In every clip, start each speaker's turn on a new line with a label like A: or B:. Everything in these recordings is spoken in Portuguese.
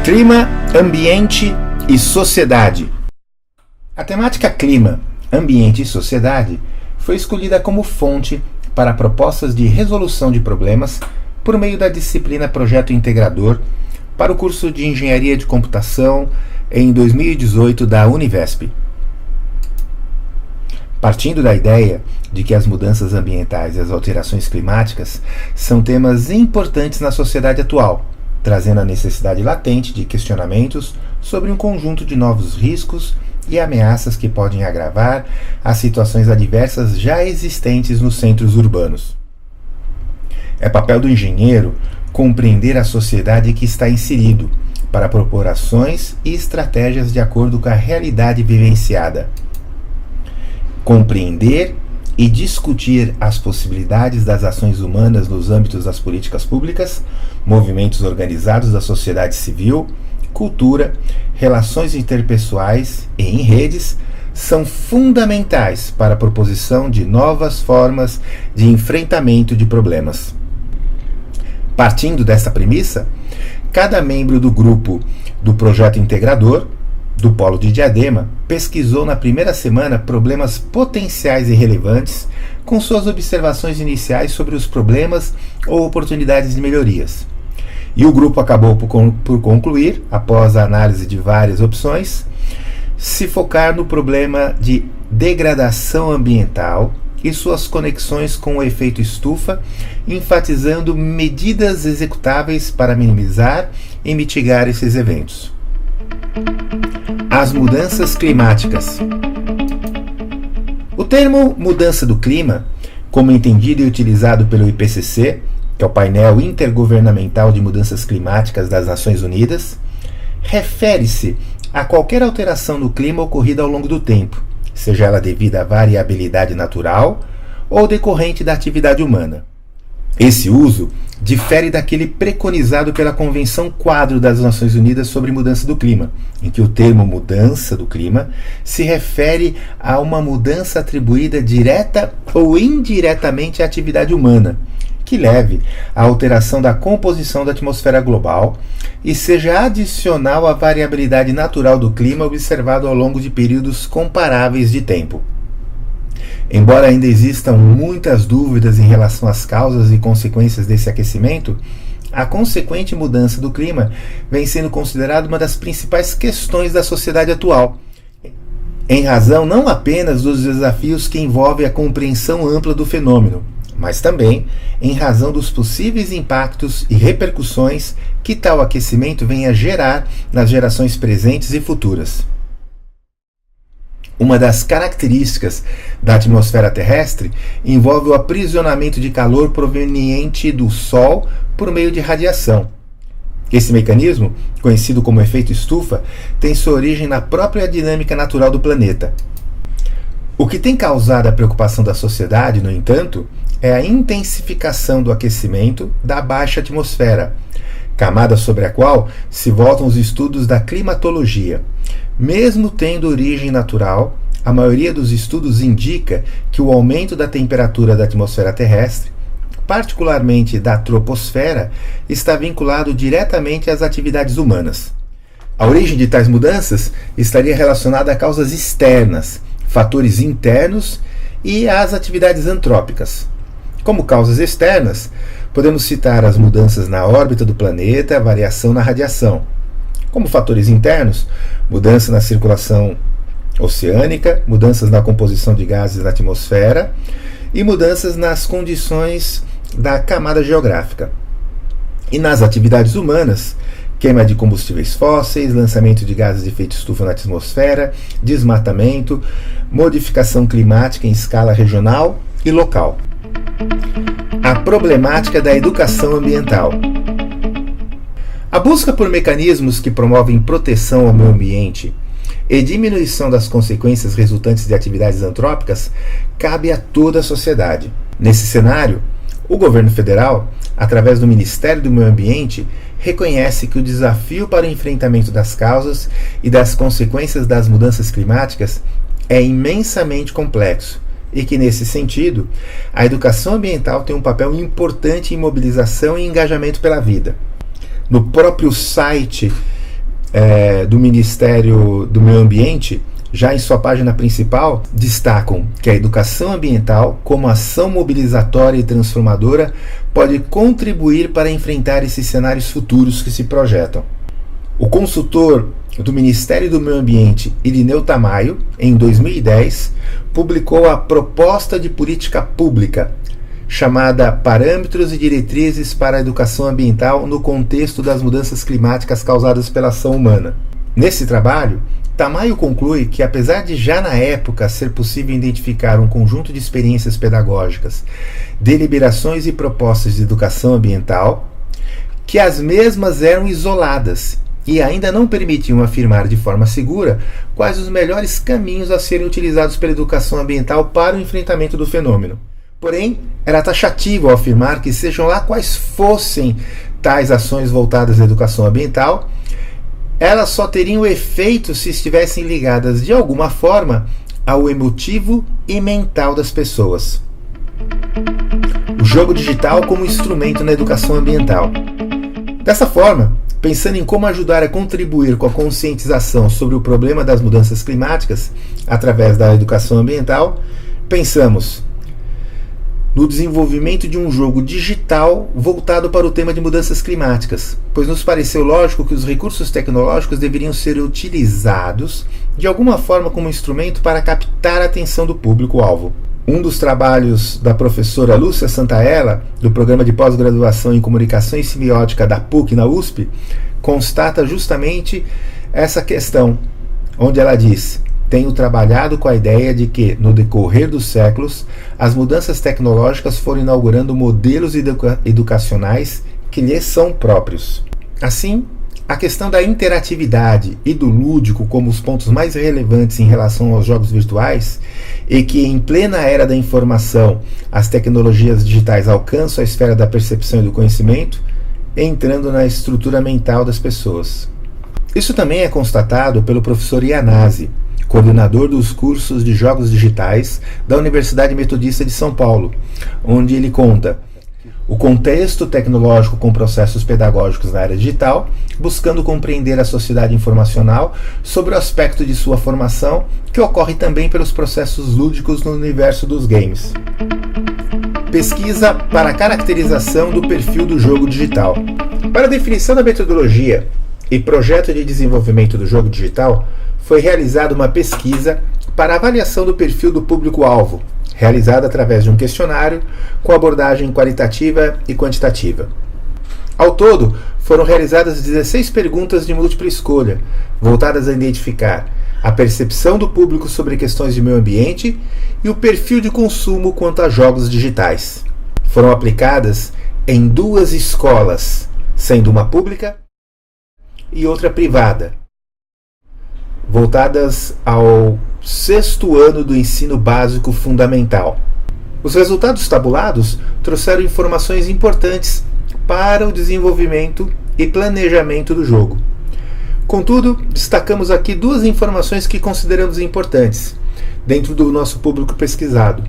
A: Clima, ambiente e sociedade. A temática clima, ambiente e sociedade foi escolhida como fonte para propostas de resolução de problemas por meio da disciplina Projeto Integrador para o curso de Engenharia de Computação em 2018 da Univesp. Partindo da ideia de que as mudanças ambientais e as alterações climáticas são temas importantes na sociedade atual, trazendo a necessidade latente de questionamentos sobre um conjunto de novos riscos e ameaças que podem agravar as situações adversas já existentes nos centros urbanos. É papel do engenheiro compreender a sociedade que está inserido, para propor ações e estratégias de acordo com a realidade vivenciada. Compreender e discutir as possibilidades das ações humanas nos âmbitos das políticas públicas, movimentos organizados da sociedade civil, cultura, relações interpessoais e em redes são fundamentais para a proposição de novas formas de enfrentamento de problemas. Partindo dessa premissa, cada membro do grupo do Projeto Integrador do Polo de Diadema pesquisou na primeira semana problemas potenciais e relevantes com suas observações iniciais sobre os problemas ou oportunidades de melhorias. E o grupo acabou por concluir, após a análise de várias opções, se focar no problema de degradação ambiental e suas conexões com o efeito estufa, enfatizando medidas executáveis para minimizar e mitigar esses eventos. As mudanças climáticas. O termo mudança do clima, como entendido e utilizado pelo IPCC, que é o painel intergovernamental de mudanças climáticas das Nações Unidas, refere-se a qualquer alteração no clima ocorrida ao longo do tempo, seja ela devida à variabilidade natural ou decorrente da atividade humana. Esse uso difere daquele preconizado pela Convenção Quadro das Nações Unidas sobre Mudança do Clima, em que o termo mudança do clima se refere a uma mudança atribuída direta ou indiretamente à atividade humana, que leve à alteração da composição da atmosfera global e seja adicional à variabilidade natural do clima observado ao longo de períodos comparáveis de tempo. Embora ainda existam muitas dúvidas em relação às causas e consequências desse aquecimento, a consequente mudança do clima vem sendo considerada uma das principais questões da sociedade atual, em razão não apenas dos desafios que envolvem a compreensão ampla do fenômeno, mas também em razão dos possíveis impactos e repercussões que tal aquecimento venha gerar nas gerações presentes e futuras. Uma das características da atmosfera terrestre envolve o aprisionamento de calor proveniente do Sol por meio de radiação. Esse mecanismo, conhecido como efeito estufa, tem sua origem na própria dinâmica natural do planeta. O que tem causado a preocupação da sociedade, no entanto, é a intensificação do aquecimento da baixa atmosfera, camada sobre a qual se voltam os estudos da climatologia. Mesmo tendo origem natural, a maioria dos estudos indica que o aumento da temperatura da atmosfera terrestre, particularmente da troposfera, está vinculado diretamente às atividades humanas. A origem de tais mudanças estaria relacionada a causas externas, fatores internos e às atividades antrópicas. Como causas externas, podemos citar as mudanças na órbita do planeta, a variação na radiação. Como fatores internos, mudança na circulação oceânica, mudanças na composição de gases na atmosfera e mudanças nas condições da camada geográfica. E nas atividades humanas, queima de combustíveis fósseis, lançamento de gases de efeito estufa na atmosfera, desmatamento, modificação climática em escala regional e local. A problemática da educação ambiental. A busca por mecanismos que promovem proteção ao meio ambiente e diminuição das consequências resultantes de atividades antrópicas cabe a toda a sociedade. Nesse cenário, o governo federal, através do Ministério do Meio Ambiente, reconhece que o desafio para o enfrentamento das causas e das consequências das mudanças climáticas é imensamente complexo e que, nesse sentido, a educação ambiental tem um papel importante em mobilização e engajamento pela vida. No próprio site do Ministério do Meio Ambiente, já em sua página principal, destacam que a educação ambiental, como ação mobilizatória e transformadora, pode contribuir para enfrentar esses cenários futuros que se projetam. O consultor do Ministério do Meio Ambiente, Irineu Tamayo, em 2010, publicou a Proposta de Política Pública, chamada Parâmetros e Diretrizes para a Educação Ambiental no Contexto das Mudanças Climáticas Causadas pela Ação Humana. Nesse trabalho, Tamayo conclui que, apesar de já na época ser possível identificar um conjunto de experiências pedagógicas, deliberações e propostas de educação ambiental, que as mesmas eram isoladas e ainda não permitiam afirmar de forma segura quais os melhores caminhos a serem utilizados pela educação ambiental para o enfrentamento do fenômeno. Porém, era taxativo ao afirmar que, sejam lá quais fossem tais ações voltadas à educação ambiental, elas só teriam efeito se estivessem ligadas de alguma forma ao emotivo e mental das pessoas. O jogo digital como instrumento na educação ambiental. Dessa forma, pensando em como ajudar a contribuir com a conscientização sobre o problema das mudanças climáticas através da educação ambiental, pensamos no desenvolvimento de um jogo digital voltado para o tema de mudanças climáticas, pois nos pareceu lógico que os recursos tecnológicos deveriam ser utilizados de alguma forma como instrumento para captar a atenção do público-alvo. Um dos trabalhos da professora Lúcia Santaella, do Programa de Pós-Graduação em Comunicação e Semiótica da PUC na USP, constata justamente essa questão, onde ela diz: tenho trabalhado com a ideia de que, no decorrer dos séculos, as mudanças tecnológicas foram inaugurando modelos educacionais que lhes são próprios. Assim, a questão da interatividade e do lúdico como os pontos mais relevantes em relação aos jogos virtuais, e que em plena era da informação as tecnologias digitais alcançam a esfera da percepção e do conhecimento, entrando na estrutura mental das pessoas. Isso também é constatado pelo professor Iannazzi, coordenador dos cursos de jogos digitais da Universidade Metodista de São Paulo, onde ele conta o contexto tecnológico com processos pedagógicos na área digital, buscando compreender a sociedade informacional sobre o aspecto de sua formação, que ocorre também pelos processos lúdicos no universo dos games. Pesquisa para a caracterização do perfil do jogo digital. Para a definição da metodologia e projeto de desenvolvimento do jogo digital, foi realizada uma pesquisa para avaliação do perfil do público-alvo, realizada através de um questionário com abordagem qualitativa e quantitativa. Ao todo, foram realizadas 16 perguntas de múltipla escolha, voltadas a identificar a percepção do público sobre questões de meio ambiente e o perfil de consumo quanto a jogos digitais. Foram aplicadas em 2 escolas, sendo uma pública e outra privada, voltadas ao 6º ano do ensino básico fundamental. Os resultados tabulados trouxeram informações importantes para o desenvolvimento e planejamento do jogo. Contudo, destacamos aqui 2 informações que consideramos importantes dentro do nosso público pesquisado,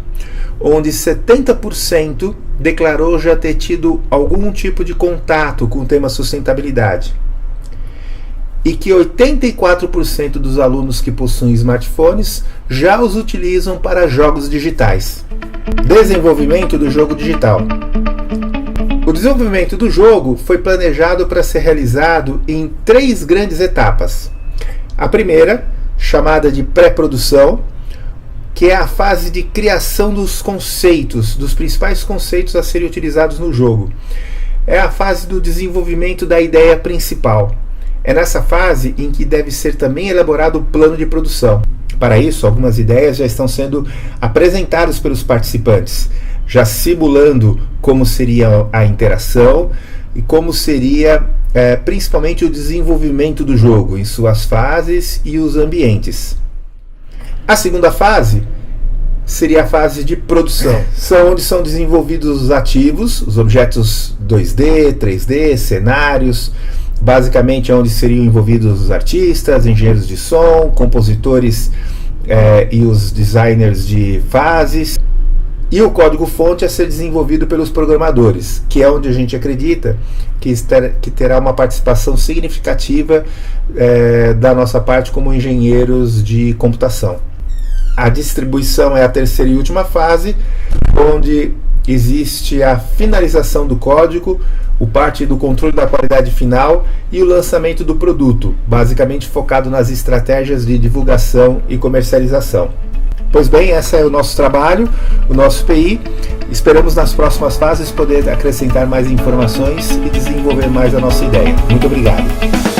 A: onde 70% declarou já ter tido algum tipo de contato com o tema sustentabilidade, e que 84% dos alunos que possuem smartphones já os utilizam para jogos digitais. Desenvolvimento do jogo digital. O desenvolvimento do jogo foi planejado para ser realizado em 3 grandes etapas. A primeira, chamada de pré-produção, que é a fase de criação dos conceitos, dos principais conceitos a serem utilizados no jogo. É a fase do desenvolvimento da ideia principal. É nessa fase em que deve ser também elaborado o plano de produção. Para isso, algumas ideias já estão sendo apresentadas pelos participantes, já simulando como seria a interação e como seria principalmente o desenvolvimento do jogo em suas fases e os ambientes. A segunda fase seria a fase de produção, onde são desenvolvidos os ativos, os objetos 2D, 3D, cenários, basicamente onde seriam envolvidos os artistas, engenheiros de som, compositores e os designers de fases, e o código-fonte a ser desenvolvido pelos programadores, que é onde a gente acredita que terá uma participação significativa da nossa parte como engenheiros de computação. A distribuição é a terceira e última fase, onde existe a finalização do código, o parte do controle da qualidade final e o lançamento do produto, basicamente focado nas estratégias de divulgação e comercialização. Pois bem, esse é o nosso trabalho, o nosso PI. Esperamos nas próximas fases poder acrescentar mais informações e desenvolver mais a nossa ideia. Muito obrigado.